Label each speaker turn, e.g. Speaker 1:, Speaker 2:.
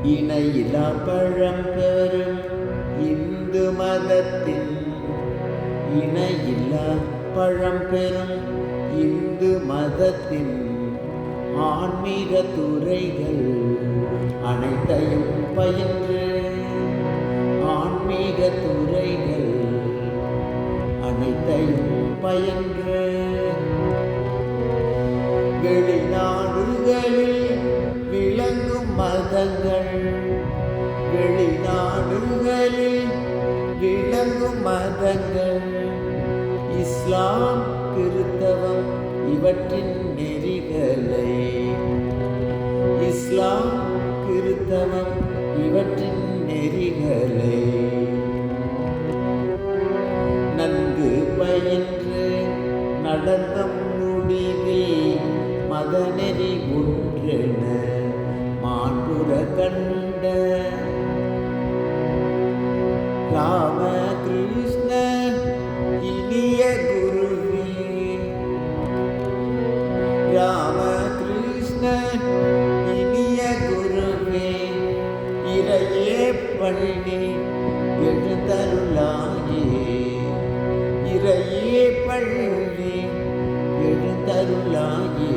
Speaker 1: இணையிலா பழம்பெரும் இந்து மதத்தின் இணையில்லா பழம்பெரும் இந்து மதத்தின் ஆன்மீக துறைகள் அனைத்தையும் பயின்று ஆன்மீக துறைகள் அனைத்தையும் பயின்று வெளிநாடுகளில் விளங்கும் மதங்கள் வெளிநாடுகளில் விளங்கும் மதங்கள் இஸ்லாம் கிறித்தவம் இவற்றின் நெறிகளை இஸ்லாம் கிறித்தவம் இவற்றின் நெறிகளை நன்கு பயின்று நடந்த முடிவில் மதநெறி ஒன்றென மாண்புற கண்ட ராமகிருஷ்ண இனிய குருவே ராமகிருஷ்ண இனிய குருவே இறையே பள்ளி எழுந்தருளாயே இறையே பள்ளி எழுந்தருளாயே